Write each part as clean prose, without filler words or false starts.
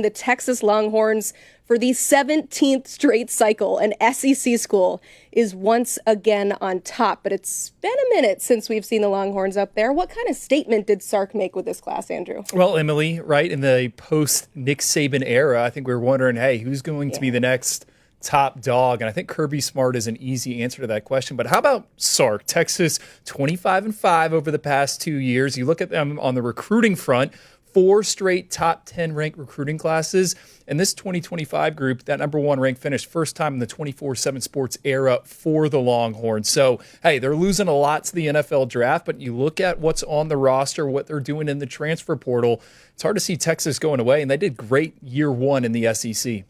The Texas Longhorns, for the 17th straight cycle, an SEC school, is once again on top. But it's been a minute since we've seen the Longhorns up there. What kind of statement did Sark make with this class, Andrew? Well, Emily, right in the post-Nick Saban era, I think we were wondering, hey, who's going to be the next top dog? And I think Kirby Smart is an easy answer to that question. But how about Sark? Texas 25-5 over the past 2 years. You look at them on the recruiting front, 4 straight top 10 ranked recruiting classes. And this 2025 group, that number 1 ranked finished first time in the 24/7 Sports era for the Longhorns. So, hey, they're losing a lot to the NFL draft, but you look at what's on the roster, what they're doing in the transfer portal, it's hard to see Texas going away. And they did great year 1 in the SEC.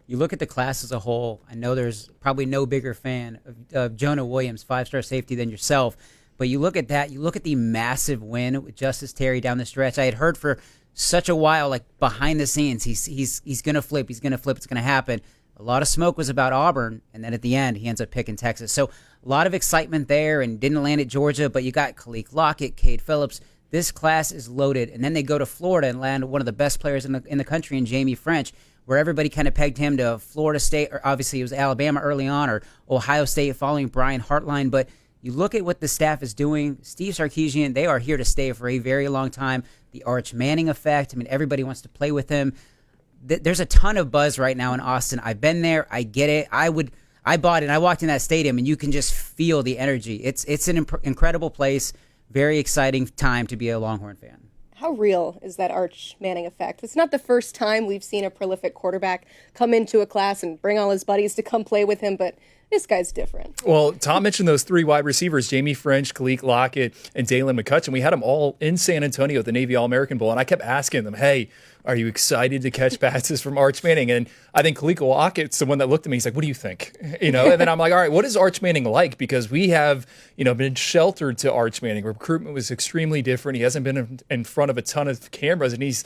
You look at the class as a whole, I know there's probably no bigger fan of Jonah Williams, 5-star safety, than yourself. But you look at that, you look at the massive win with Justice Terry down the stretch. I had heard for such a while, like behind the scenes, he's going to flip, it's going to happen. A lot of smoke was about Auburn, and then at the end, he ends up picking Texas. So a lot of excitement there, and didn't land at Georgia, but you got Khalil Lockett, Cade Phillips. This class is loaded, and then they go to Florida and land one of the best players in the country in Jamie French, where everybody kind of pegged him to Florida State, or obviously it was Alabama early on, or Ohio State following Brian Hartline, but you look at what the staff is doing. Steve Sarkisian, they are here to stay for a very long time. The Arch Manning effect. I mean, everybody wants to play with him. There's a ton of buzz right now in Austin. I've been there. I get it. I bought it. I walked in that stadium, and you can just feel the energy. It's an incredible place. Very exciting time to be a Longhorn fan. How real is that Arch Manning effect? It's not the first time we've seen a prolific quarterback come into a class and bring all his buddies to come play with him, but this guy's different. Well, Tom mentioned those 3 wide receivers, Jamie French, Khalil Lockett, and Dalen McCutcheon. We had them all in San Antonio at the Navy All-American Bowl, and I kept asking them, hey, are you excited to catch passes from Arch Manning? And I think Khalil Lockett's the one that looked at me. He's like, what do you think? And then I'm like, all right, what is Arch Manning like? Because we have, been sheltered to Arch Manning. Recruitment was extremely different. He hasn't been in front of a ton of cameras, and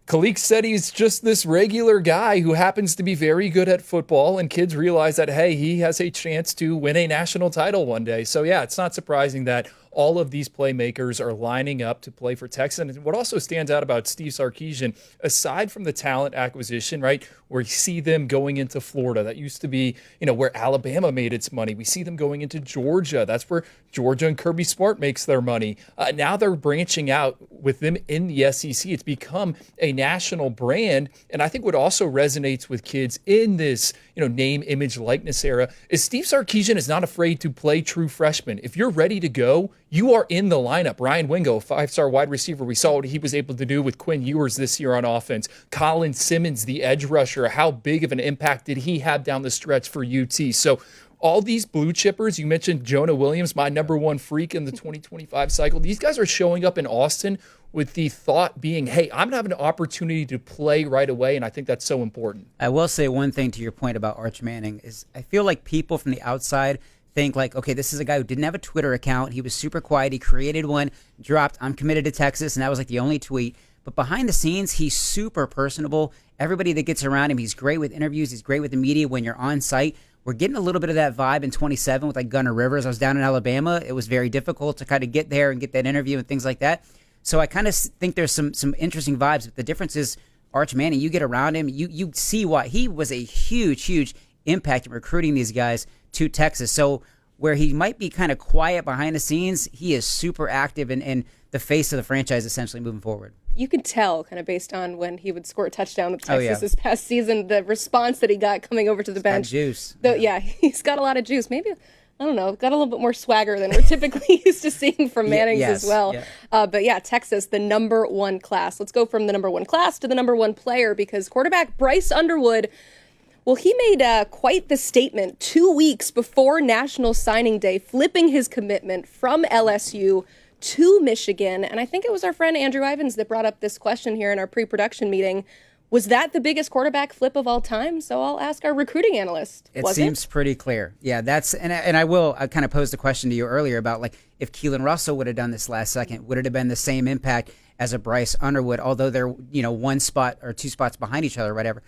Khalil said he's just this regular guy who happens to be very good at football, and kids realize that, hey, he has a chance to win a national title one day. So, yeah, it's not surprising that all of these playmakers are lining up to play for Texas. And what also stands out about Steve Sarkisian, aside from the talent acquisition, right, where you see them going into Florida, that used to be, where Alabama made its money. We see them going into Georgia. That's where Georgia and Kirby Smart makes their money. Now they're branching out with them in the SEC. It's become a national brand. And I think what also resonates with kids in this, name, image, likeness era is Steve Sarkisian is not afraid to play true freshmen. If you're ready to go, you are in the lineup. Ryan Wingo, 5-star wide receiver. We saw what he was able to do with Quinn Ewers this year on offense. Colin Simmons, the edge rusher. How big of an impact did he have down the stretch for UT? So all these blue chippers, you mentioned Jonah Williams, my number 1 freak in the 2025 cycle. These guys are showing up in Austin with the thought being, hey, I'm going to have an opportunity to play right away, and I think that's so important. I will say one thing to your point about Arch Manning is I feel like people from the outside think like, okay, this is a guy who didn't have a Twitter account. He was super quiet. He created one, dropped, I'm committed to Texas, and that was like the only tweet. But behind the scenes, he's super personable. Everybody that gets around him, he's great with interviews. He's great with the media when you're on site. We're getting a little bit of that vibe in 27 with like Gunnar Rivers. I was down in Alabama. It was very difficult to kind of get there and get that interview and things like that. So I kind of think there's some interesting vibes. But the difference is Arch Manning, you get around him, you see why. He was a huge impact in recruiting these guys to Texas. So where he might be kind of quiet behind the scenes, he is super active and the face of the franchise essentially moving forward. You could tell kind of based on when he would score a touchdown with Texas this past season, the response that he got coming over to the bench. Juice. He's got a lot of juice. Maybe, I don't know, got a little bit more swagger than we're typically used to seeing from Manning's as well. Yeah. Texas, the number 1 class. Let's go from the number 1 class to the number 1 player, because quarterback Bryce Underwood, well, he made quite the statement 2 weeks before National Signing Day, flipping his commitment from LSU to Michigan. And I think it was our friend Andrew Ivins that brought up this question here in our pre-production meeting. Was that the biggest quarterback flip of all time? So I'll ask our recruiting analyst. It seems pretty clear. Yeah, that's and I kind of posed the question to you earlier about like if Keelan Russell would have done this last second, would it have been the same impact as a Bryce Underwood? Although they're 1 spot or 2 spots behind each other, or whatever.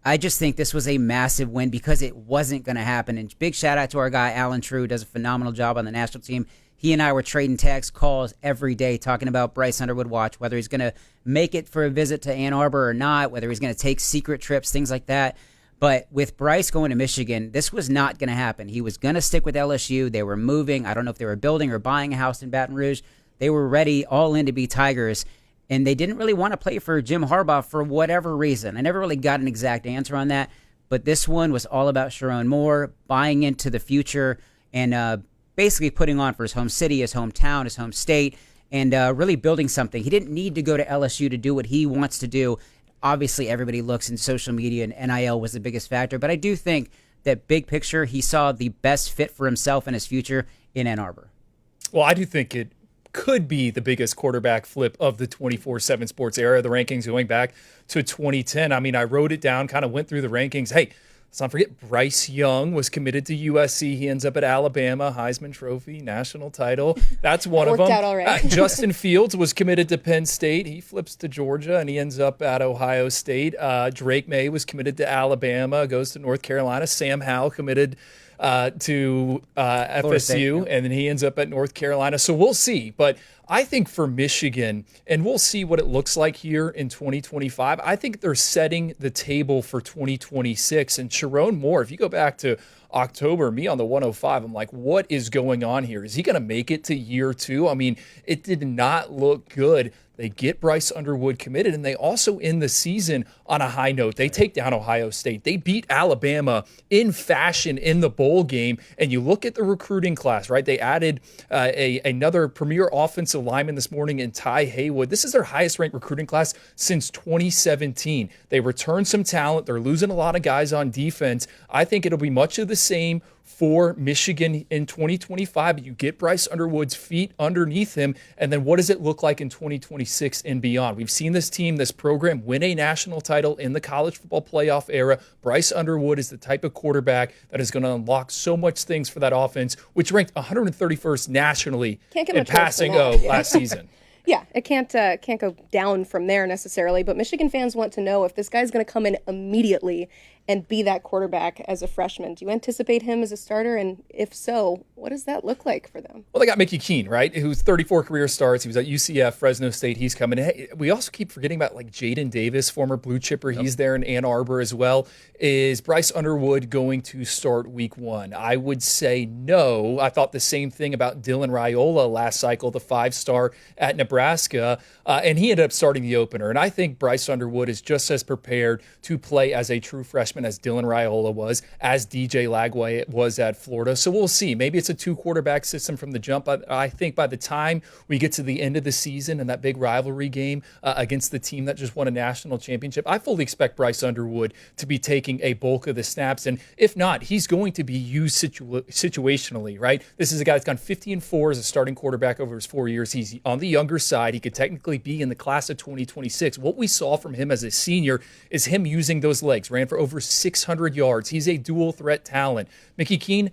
I just think this was a massive win because it wasn't going to happen. And big shout out to our guy Alan True, does a phenomenal job on the national team. He and I were trading text calls every day talking about Bryce Underwood watch, whether he's going to make it for a visit to Ann Arbor or not, whether he's going to take secret trips, things like that. But with Bryce going to Michigan, this was not going to happen. He was going to stick with LSU. They were moving. I don't know if they were building or buying a house in Baton Rouge. They were ready, all in to be Tigers. And they didn't really want to play for Jim Harbaugh for whatever reason. I never really got an exact answer on that. But this one was all about Sharon Moore, buying into the future, and basically putting on for his home city, his hometown, his home state, and really building something. He didn't need to go to LSU to do what he wants to do. Obviously, everybody looks in social media, and NIL was the biggest factor. But I do think that big picture, he saw the best fit for himself and his future in Ann Arbor. Well, I do think it could be the biggest quarterback flip of the 24/7 sports era, the rankings going back to 2010. I mean, I wrote it down, kind of went through the rankings. Hey, let's not forget Bryce Young was committed to USC. He ends up at Alabama, Heisman Trophy, national title. That's one of them. Worked out all right. Justin Fields was committed to Penn State. He flips to Georgia, and he ends up at Ohio State. Drake May was committed to Alabama, goes to North Carolina. Sam Howell committed to FSU, State, and then he ends up at North Carolina. So we'll see. But I think for Michigan, and we'll see what it looks like here in 2025, I think they're setting the table for 2026. And Sharon Moore, if you go back to October, me on the 105, I'm like, what is going on here? Is he going to make it to year 2? I mean, it did not look good. They get Bryce Underwood committed, and they also end the season on a high note. They take down Ohio State. They beat Alabama in fashion in the bowl game, and you look at the recruiting class, right? They added another premier offensive lineman this morning in Ty Haywood. This is their highest-ranked recruiting class since 2017. They returned some talent. They're losing a lot of guys on defense. I think it'll be much of the same for Michigan in 2025. You get Bryce Underwood's feet underneath him, and then what does it look like in 2026 and beyond? We've seen this team, this program, win a national title in the college football playoff era. Bryce Underwood is the type of quarterback that is going to unlock so much things for that offense, which ranked 131st nationally in passing last season. Yeah, it can't go down from there necessarily, but Michigan fans want to know if this guy's going to come in immediately and be that quarterback as a freshman. Do you anticipate him as a starter? And if so, what does that look like for them? Well, they got Mickey Keene, right? Who's 34 career starts. He was at UCF, Fresno State. He's coming in. Hey, we also keep forgetting about like Jaden Davis, former blue chipper. Yep. He's there in Ann Arbor as well. Is Bryce Underwood going to start week 1? I would say no. I thought the same thing about Dylan Raiola last cycle, the 5-star at Nebraska, and he ended up starting the opener. And I think Bryce Underwood is just as prepared to play as a true freshman as Dylan Raiola was, as DJ Lagway was at Florida. So we'll see. Maybe it's a 2-quarterback system from the jump. I think by the time we get to the end of the season and that big rivalry game against the team that just won a national championship, I fully expect Bryce Underwood to be taking a bulk of the snaps. And if not, he's going to be used situationally, right? This is a guy that's gone 50-4 as a starting quarterback over his 4 years. He's on the younger side. He could technically be in the class of 2026. What we saw from him as a senior is him using those legs. Ran for over 600 yards. He's a dual threat talent. Mickey Keene,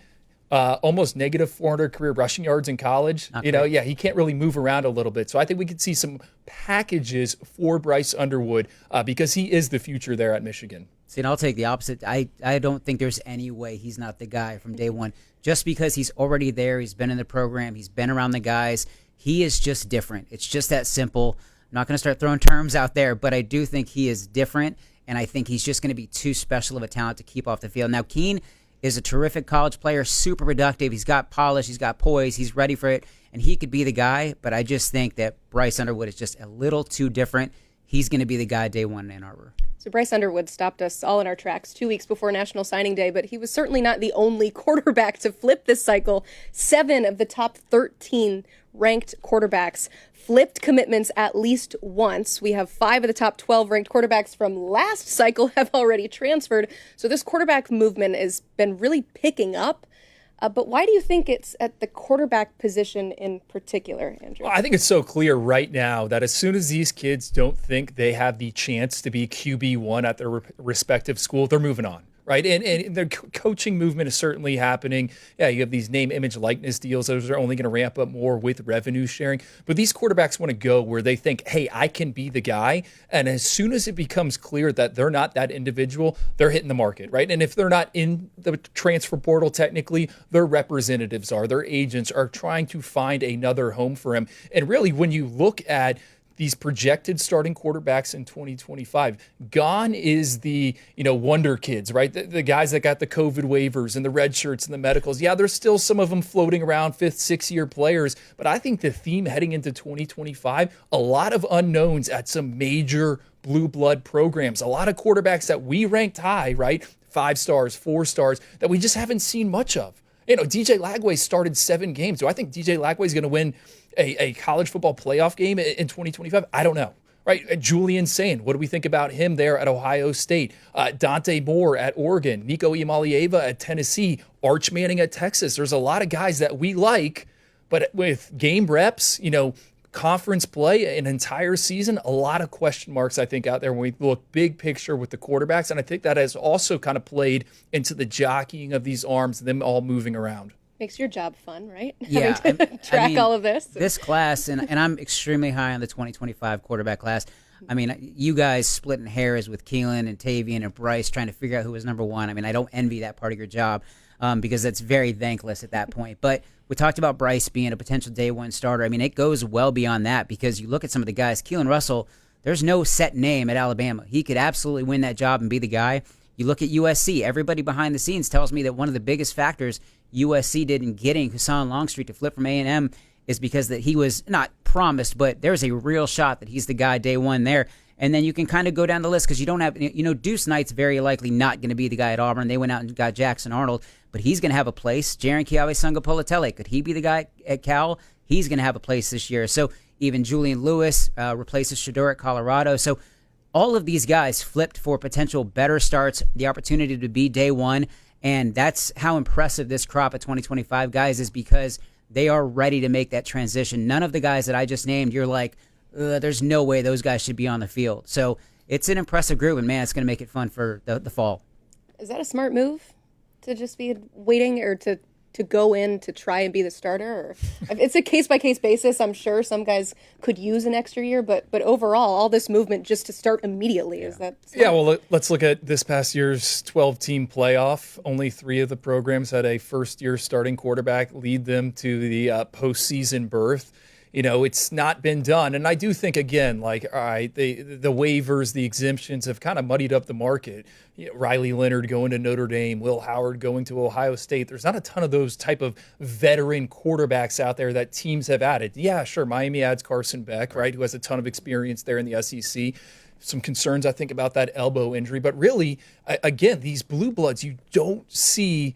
almost negative 400 career rushing yards in college. He can't really move around a little bit. So I think we could see some packages for Bryce Underwood because he is the future there at Michigan. See, and I'll take the opposite. I don't think there's any way he's not the guy from day one. Just because he's already there, he's been in the program, he's been around the guys. He is just different. It's just that simple. I'm not going to start throwing terms out there, but I do think he is different, and I think he's just going to be too special of a talent to keep off the field. Now, Keene is a terrific college player, super productive. He's got polish, he's got poise, he's ready for it, and he could be the guy, but I just think that Bryce Underwood is just a little too different. He's going to be the guy day one in Ann Arbor. So Bryce Underwood stopped us all in our tracks 2 weeks before National Signing Day, but he was certainly not the only quarterback to flip this cycle. 7 of the top 13 ranked quarterbacks flipped commitments at least once. We have 5 of the top 12 ranked quarterbacks from last cycle have already transferred. So this quarterback movement has been really picking up. But why do you think it's at the quarterback position in particular, Andrew? Well, I think it's so clear right now that as soon as these kids don't think they have the chance to be QB1 at their respective school, they're moving on. right? And the coaching movement is certainly happening. Yeah, you have these name, image, likeness deals. Those are only going to ramp up more with revenue sharing. But these quarterbacks want to go where they think, hey, I can be the guy. And as soon as it becomes clear that they're not that individual, they're hitting the market, right? And if they're not in the transfer portal, technically, their representatives are, their agents are trying to find another home for him. And really, when you look at these projected starting quarterbacks in 2025, gone is the, wonder kids, right? The guys that got the COVID waivers and the red shirts and the medicals. Yeah, there's still some of them floating around, 5th, 6th-year players. But I think the theme heading into 2025, a lot of unknowns at some major blue blood programs. A lot of quarterbacks that we ranked high, right? 5 stars, 4 stars, that we just haven't seen much of. DJ Lagway started 7 games. Do I think DJ Lagway is going to win a college football playoff game in 2025? I don't know. Right? Julian Sain, what do we think about him there at Ohio State? Dante Moore at Oregon, Nico Imalieva at Tennessee, Arch Manning at Texas. There's a lot of guys that we like, but with game reps, conference play, an entire season, a lot of question marks, I think, out there when we look big picture with the quarterbacks. And I think that has also kind of played into the jockeying of these arms, them all moving around. Makes your job fun, right? Yeah. Having to track all of this. This class, and I'm extremely high on the 2025 quarterback class. I mean, you guys splitting hairs with Keelan and Tavian and Bryce trying to figure out who was number 1. I mean, I don't envy that part of your job because that's very thankless at that point. But we talked about Bryce being a potential day 1 starter. I mean, it goes well beyond that because you look at some of the guys. Keelan Russell, there's no set name at Alabama. He could absolutely win that job and be the guy. You look at USC. Everybody behind the scenes tells me that one of the biggest factors USC did in getting Hassan Longstreet to flip from A&M is because that he was not promised, but there's a real shot that he's the guy day 1 there. And then you can kind of go down the list because you don't have, Deuce Knight's very likely not going to be the guy at Auburn. They went out and got Jackson Arnold, but he's going to have a place. Jaren Kiawe-Sungapolotele, could he be the guy at Cal? He's going to have a place this year. So even Julian Lewis replaces Shedeur at Colorado. So all of these guys flipped for potential better starts, the opportunity to be day 1. And that's how impressive this crop of 2025 guys is because they are ready to make that transition. None of the guys that I just named, you're like, there's no way those guys should be on the field. So it's an impressive group, and man, it's going to make it fun for the fall. Is that a smart move to just be waiting or to go in to try and be the starter? Or it's a case-by-case basis. I'm sure some guys could use an extra year, but overall, all this movement just to start immediately, is that smart? Yeah, well, let's look at this past year's 12-team playoff. Only 3 of the programs had a first-year starting quarterback lead them to the postseason berth. It's not been done. And I do think, again, like, all right, the waivers, the exemptions have kind of muddied up the market. Riley Leonard going to Notre Dame, Will Howard going to Ohio State. There's not a ton of those type of veteran quarterbacks out there that teams have added. Yeah, sure, Miami adds Carson Beck, right, who has a ton of experience there in the SEC. Some concerns, I think, about that elbow injury. But really, again, these blue bloods, you don't see,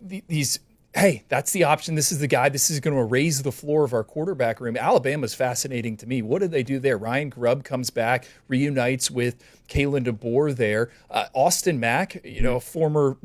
these – hey, that's the option. This is the guy. This is going to raise the floor of our quarterback room. Alabama's fascinating to me. What did they do there? Ryan Grubb comes back, reunites with Kalen DeBoer there. Austin Mack, a former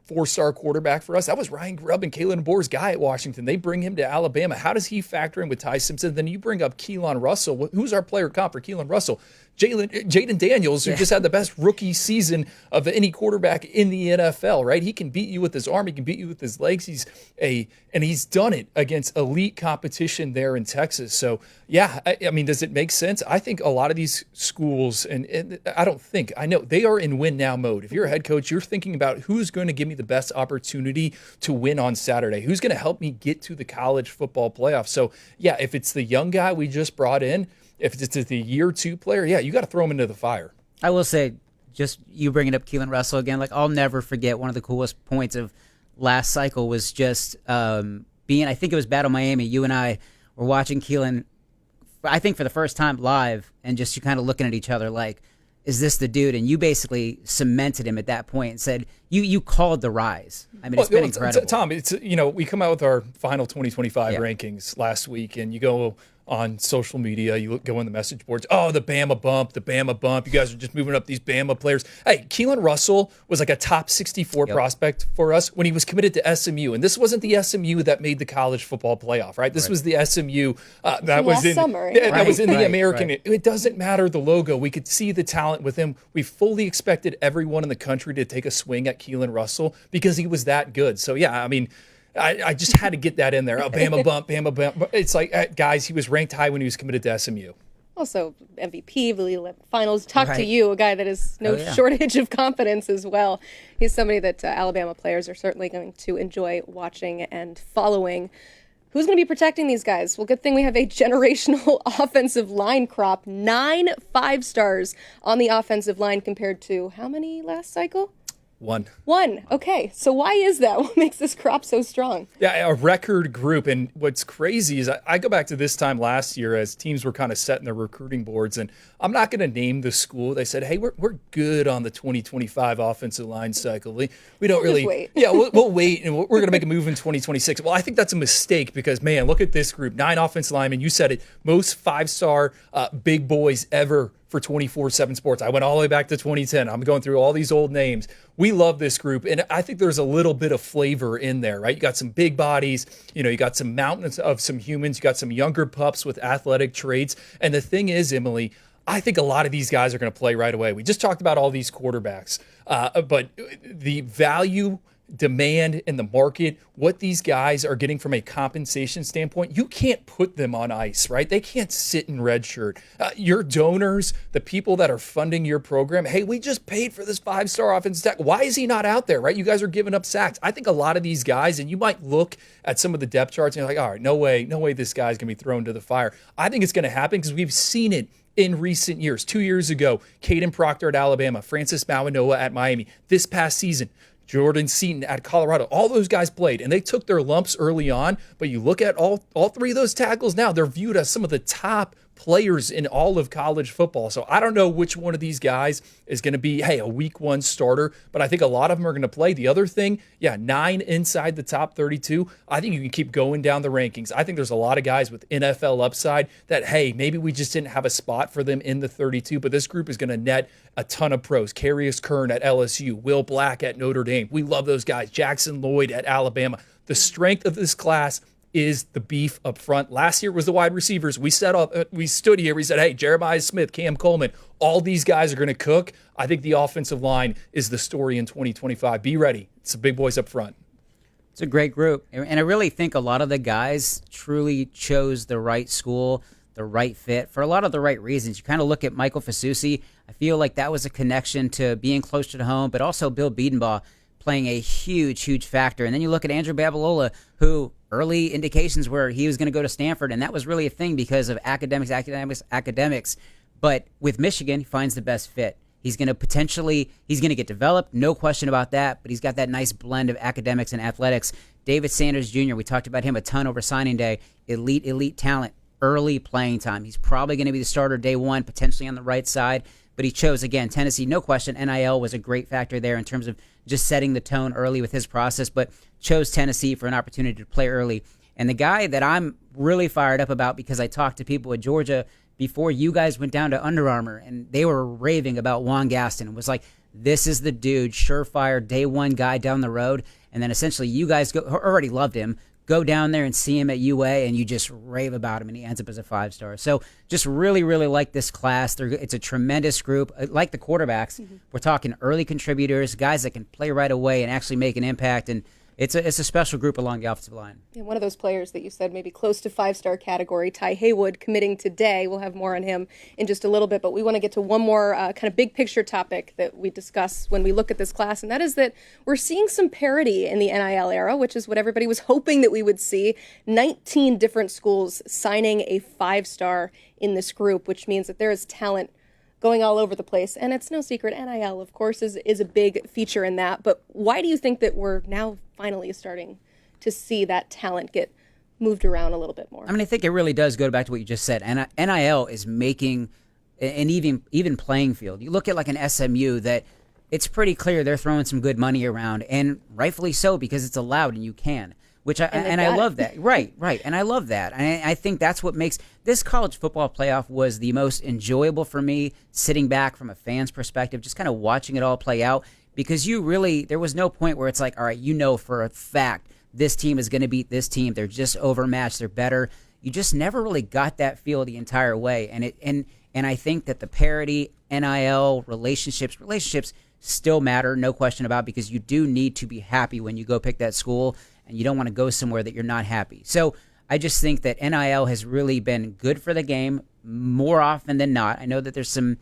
4-star quarterback for us. That was Ryan Grubb and Kalen DeBoer's guy at Washington. They bring him to Alabama. How does he factor in with Ty Simpson? Then you bring up Keelan Russell. Who's our player comp for Keelan Russell? Jaden Daniels, who just had the best rookie season of any quarterback in the NFL, right? He can beat you with his arm. He can beat you with his legs. And he's done it against elite competition there in Texas. So, yeah, I mean, does it make sense? I think a lot of these schools, and I know they are in win now mode. If you're a head coach, you're thinking about who's going to give me the best opportunity to win on Saturday. Who's going to help me get to the college football playoff? So, yeah, if it's the young guy we just brought in, if it's the year 2 player, yeah, you got to throw him into the fire. I will say, just you bringing up Keelan Russell again, like I'll never forget one of the coolest points of last cycle was just being, I think it was Battle Miami. You and I were watching Keelan, I think for the first time live, and just you kind of looking at each other like, is this the dude? And you basically cemented him at that point and said, you called the rise. I mean, it's been incredible. Tom, we come out with our final 2025 rankings last week, and you go on social media. You go on the message boards. Oh, the Bama bump, the Bama bump. You guys are just moving up these Bama players. Hey, Keelan Russell was like a top 64 prospect for us when he was committed to SMU. And this wasn't the SMU that made the college football playoff, right? This was the SMU that was in summer. That was in the American. Right. It doesn't matter the logo. We could see the talent with him. We fully expected everyone in the country to take a swing at Keelan Russell because he was that good. So, yeah, I mean, I just had to get that in there. Oh, Bama bump, Bama bump. It's like, guys, he was ranked high when he was committed to SMU. Also, MVP, the finals. Talk to you, a guy that is no shortage of confidence as well. He's somebody that Alabama players are certainly going to enjoy watching and following. Who's going to be protecting these guys? Well, good thing we have a generational offensive line crop. 9 5-stars on the offensive line compared to how many last cycle? One. Okay. So why is that? What makes this crop so strong? Yeah, a record group. And what's crazy is I go back to this time last year as teams were kind of setting their recruiting boards. And I'm not going to name the school. They said, hey, we're good on the 2025 offensive line cycle. We don't really. Wait. Yeah, we'll wait. And we're going to make a move in 2026. Well, I think that's a mistake because, man, look at this group. 9 offensive linemen. You said it. Most 5-star big boys ever for 24/7 Sports. I went all the way back to 2010. I'm going through all these old names. We love this group, and I think there's a little bit of flavor in there, right? You got some big bodies, you got some mountains of some humans, you got some younger pups with athletic traits, and the thing is, Emily, I think a lot of these guys are going to play right away. We just talked about all these quarterbacks, but the value, demand in the market, what these guys are getting from a compensation standpoint, you can't put them on ice, right? They can't sit in red shirt. Your donors, the people that are funding your program, hey, we just paid for this 5-star offensive tackle. Why is he not out there, right? You guys are giving up sacks. I think a lot of these guys, and you might look at some of the depth charts and you're like, all right, no way this guy's going to be thrown to the fire. I think it's going to happen because we've seen it in recent years. 2 years ago, Caden Proctor at Alabama, Francis Mawanoa at Miami. This past season, Jordan Seaton at Colorado. All those guys played, and they took their lumps early on. But you look at all 3 of those tackles now, they're viewed as some of the top players in all of college football. So I don't know which one of these guys is going to be, hey, a week 1 starter, but I think a lot of them are going to play. The other thing, 9 inside the top 32. I think you can keep going down the rankings. I think there's a lot of guys with NFL upside that, hey, maybe we just didn't have a spot for them in the 32, but this group is going to net a ton of pros. Carius Kern at LSU, Will Black at Notre Dame. We love those guys. Jackson Lloyd at Alabama. The strength of this class is the beef up front. Last year was the wide receivers. We stood here. We said, hey, Jeremiah Smith, Cam Coleman, all these guys are going to cook. I think the offensive line is the story in 2025. Be ready. It's the big boys up front. It's a great group. And I really think a lot of the guys truly chose the right school, the right fit, for a lot of the right reasons. You kind of look at Michael Fasusi. I feel like that was a connection to being closer to home, but also Bill Biedenbaugh playing a huge factor. And then you look at Andrew Babalola, who early indications were he was going to go to Stanford, and that was really a thing because of academics. But with Michigan, he finds the best fit. He's going to get developed, no question about that, but he's got that nice blend of academics and athletics. David Sanders Jr., we talked about him a ton over signing day. Elite talent, early playing time. He's probably going to be the starter day 1, potentially on the right side. But he chose, again, Tennessee, no question. NIL was a great factor there in terms of just setting the tone early with his process, but chose Tennessee for an opportunity to play early. And the guy that I'm really fired up about, because I talked to people at Georgia before you guys went down to Under Armour, and they were raving about Juan Gaston, and was like, this is the dude, surefire, day 1 guy down the road. And then essentially you guys already loved him, go down there and see him at UA, and you just rave about him, and he ends up as a 5-star. So just really like this class. It's a tremendous group. Like the quarterbacks, we're talking early contributors, guys that can play right away and actually make an impact, and it's a special group along the offensive line. And one of those players that you said maybe close to 5-star category, Ty Haywood, committing today. We'll have more on him in just a little bit, but we want to get to one more kind of big picture topic that we discuss when we look at this class, and that is that we're seeing some parity in the NIL era, which is what everybody was hoping that we would see. 19 different schools signing a 5-star in this group, which means that there is talent going all over the place. And it's no secret, NIL, of course, is a big feature in that. But why do you think that we're now finally starting to see that talent get moved around a little bit more? I mean, I think it really does go back to what you just said. And NIL is making an even playing field. You look at like an SMU that it's pretty clear they're throwing some good money around, and rightfully so, because it's allowed and you can. which I love that. Right. And I love that. And I think that's what makes this college football playoff was the most enjoyable for me, sitting back from a fan's perspective, just kind of watching it all play out, because there was no point where it's like, all right, for a fact this team is going to beat this team. They're just overmatched. They're better. You just never really got that feel the entire way. And I think that the parity, NIL, relationships still matter, no question about it, because you do need to be happy when you go pick that school, and you don't want to go somewhere that you're not happy. So I just think that NIL has really been good for the game more often than not. I know that there's some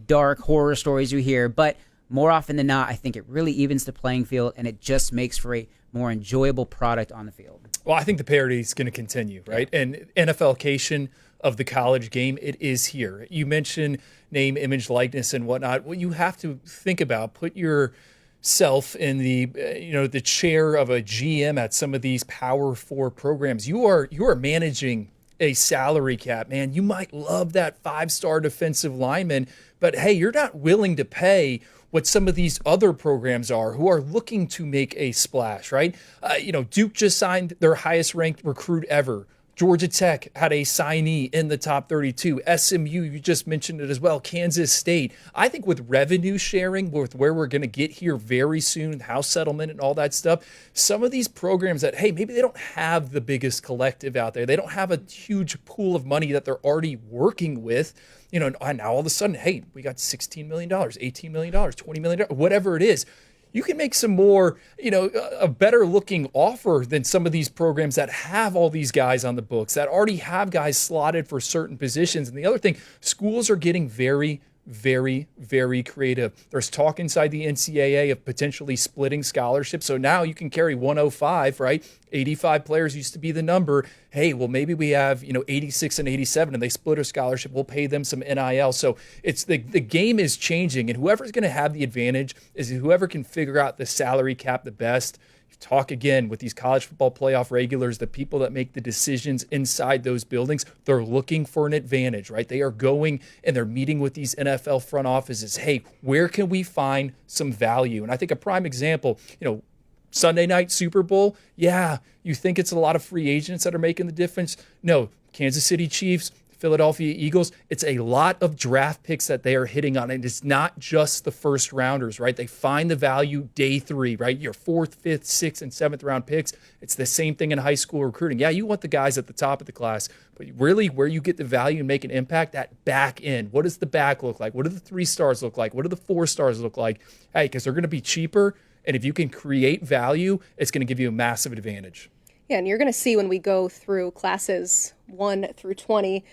dark horror stories you hear, but more often than not, I think it really evens the playing field, and it just makes for a more enjoyable product on the field. Well, I think the parity is going to continue, right? Yeah. And NFLcation of the college game, it is here. You mentioned name, image, likeness, and whatnot. What you have to think about, put yourself in the chair of a GM at some of these Power 4 programs. You are managing a salary cap, man. You might love that 5-star defensive lineman, but hey, you're not willing to pay what some of these other programs are who are looking to make a splash, right? Duke just signed their highest ranked recruit ever. Georgia Tech had a signee in the top 32. SMU, you just mentioned it as well. Kansas State. I think with revenue sharing, with where we're going to get here very soon, house settlement and all that stuff, some of these programs that, hey, maybe they don't have the biggest collective out there. They don't have a huge pool of money that they're already working with. And now all of a sudden, hey, we got $16 million, $18 million, $20 million, whatever it is. You can make some more, a better looking offer than some of these programs that have all these guys on the books, that already have guys slotted for certain positions. And the other thing, schools are getting very, very, very creative. There's talk inside the NCAA of potentially splitting scholarships. So now you can carry 105, right? 85 players used to be the number. Hey, well, maybe we have, 86 and 87 and they split a scholarship. We'll pay them some NIL. So it's the game is changing, and whoever's going to have the advantage is whoever can figure out the salary cap the best. Talk again with these college football playoff regulars, the people that make the decisions inside those buildings, they're looking for an advantage, right? They are going and they're meeting with these NFL front offices. Hey, where can we find some value? And I think a prime example, Sunday night Super Bowl, yeah, you think it's a lot of free agents that are making the difference. No, Kansas City Chiefs, Philadelphia Eagles, it's a lot of draft picks that they are hitting on. And it's not just the first rounders, right? They find the value day 3, right? Your 4th, 5th, 6th, and 7th round picks. It's the same thing in high school recruiting. Yeah, you want the guys at the top of the class, but really where you get the value and make an impact, that back end. What does the back look like? What do the 3 stars look like? What do the 4 stars look like? Hey, because they're going to be cheaper. And if you can create value, it's going to give you a massive advantage. Yeah, and you're going to see when we go through classes 1 through 20,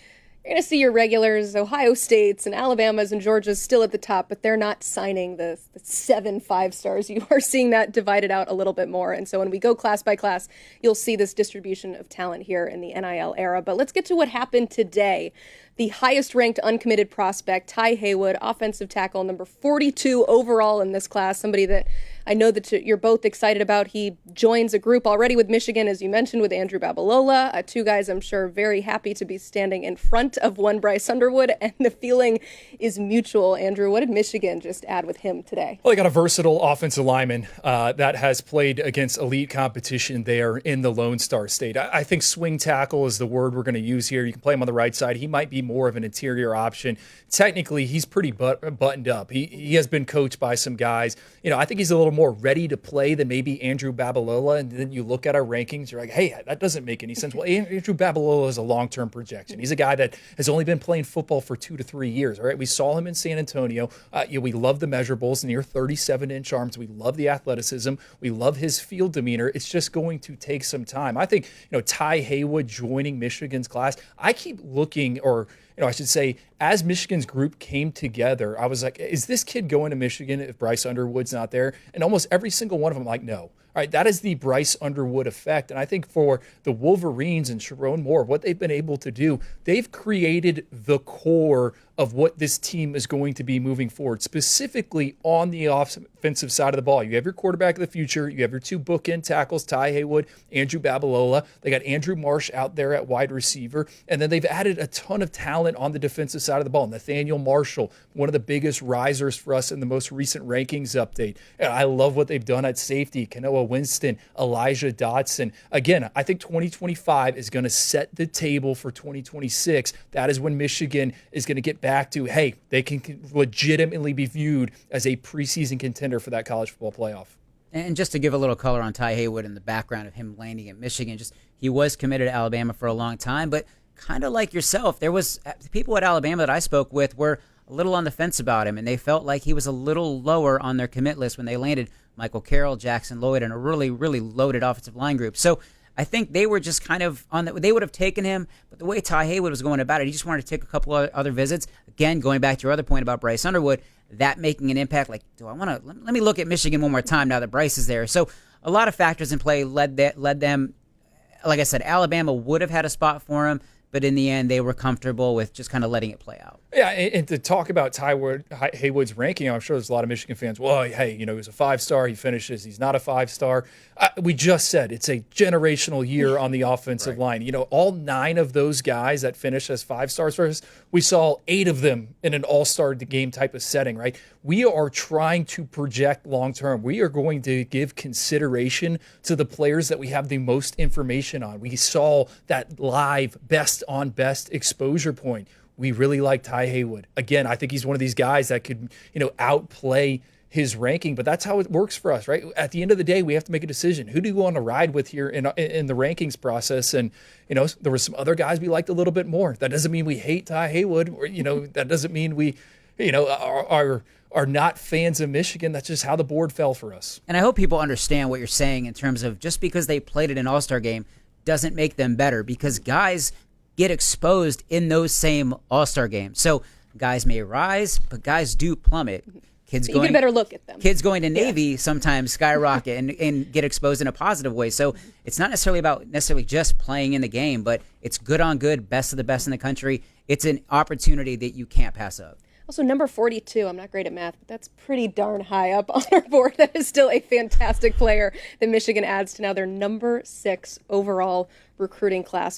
you're going to see your regulars, Ohio States and Alabamas and Georgias still at the top, but they're not signing the 7 5-stars. You are seeing that divided out a little bit more. And so when we go class by class, you'll see this distribution of talent here in the NIL era. But let's get to what happened today. The highest ranked uncommitted prospect, Haywood, offensive tackle, number 42 overall in this class, somebody that I know that you're both excited about. He joins a group already with Michigan, as you mentioned, with Andrew Babalola. 2 guys I'm sure very happy to be standing in front of one Bryce Underwood, and the feeling is mutual. Andrew, what did Michigan just add with him today? Well, they got a versatile offensive lineman that has played against elite competition there in the Lone Star State. I think swing tackle is the word we're going to use here. You can play him on the right side. He might be more of an interior option. Technically, he's pretty buttoned up. He has been coached by some guys. I think he's a little more ready to play than maybe Andrew Babalola. And then you look at our rankings, you're like, hey, that doesn't make any sense. Well, Andrew Babalola is a long-term projection. He's a guy that has only been playing football for 2 to 3 years. All right, we saw him in San Antonio. We love the measurables, near 37-inch arms. We love the athleticism. We love his field demeanor. It's just going to take some time. I think, Ty Haywood joining Michigan's class, I keep looking, or I should say, as Michigan's group came together, I was like, is this kid going to Michigan if Bryce Underwood's not there? And almost every single one of them, like, no. All right, that is the Bryce Underwood effect. And I think for the Wolverines and Sharon Moore, what they've been able to do, they've created the core of what this team is going to be moving forward, specifically on the offensive side of the ball. You have your quarterback of the future. You have your 2 bookend tackles, Ty Haywood, Andrew Babalola. They got Andrew Marsh out there at wide receiver. And then they've added a ton of talent talent on the defensive side of the ball. Nathaniel Marshall, one of the biggest risers for us in the most recent rankings update. And I love what they've done at safety. Kanoa Winston, Elijah Dotson. Again, I think 2025 is going to set the table for 2026. That is when Michigan is going to get back to, hey, they can legitimately be viewed as a preseason contender for that college football playoff. And just to give a little color on Ty Haywood and the background of him landing at Michigan, he was committed to Alabama for a long time, but kind of like yourself, there was people at Alabama that I spoke with were a little on the fence about him, and they felt like he was a little lower on their commit list when they landed Michael Carroll, Jackson Lloyd, and a really, really loaded offensive line group. So I think they were just kind of they would have taken him, but the way Ty Haywood was going about it, he just wanted to take a couple of other visits. Again, going back to your other point about Bryce Underwood, that making an impact, like, do I want to, let me look at Michigan one more time now that Bryce is there. So a lot of factors in play led them, like I said, Alabama would have had a spot for him, but in the end, they were comfortable with just kind of letting it play out. Yeah, and to talk about Haywood's ranking, I'm sure there's a lot of Michigan fans, well, hey, he was a 5-star, he finishes, he's not a 5-star. We just said it's a generational year on the offensive line. All 9 of those guys that finished as 5-stars for us, we saw 8 of them in an all-star game type of setting, right? We are trying to project long-term. We are going to give consideration to the players that we have the most information on. We saw that live best-on-best exposure point. We really like Ty Haywood. Again, I think he's one of these guys that could, outplay his ranking, but that's how it works for us, right? At the end of the day, we have to make a decision. Who do you want to ride with here in the rankings process? And, there were some other guys we liked a little bit more. That doesn't mean we hate Ty Haywood, or, that doesn't mean we, are not fans of Michigan. That's just how the board fell for us. And I hope people understand what you're saying in terms of just because they played at an all-star game doesn't make them better, because guys get exposed in those same all-star games. So guys may rise, but guys do plummet. You get a better look at them. Kids going to Navy sometimes skyrocket and get exposed in a positive way. So it's not necessarily about just playing in the game, but it's good on good, best of the best in the country. It's an opportunity that you can't pass up. Also, number 42, I'm not great at math, but that's pretty darn high up on our board. That is still a fantastic player that Michigan adds to now their number 6 overall recruiting class.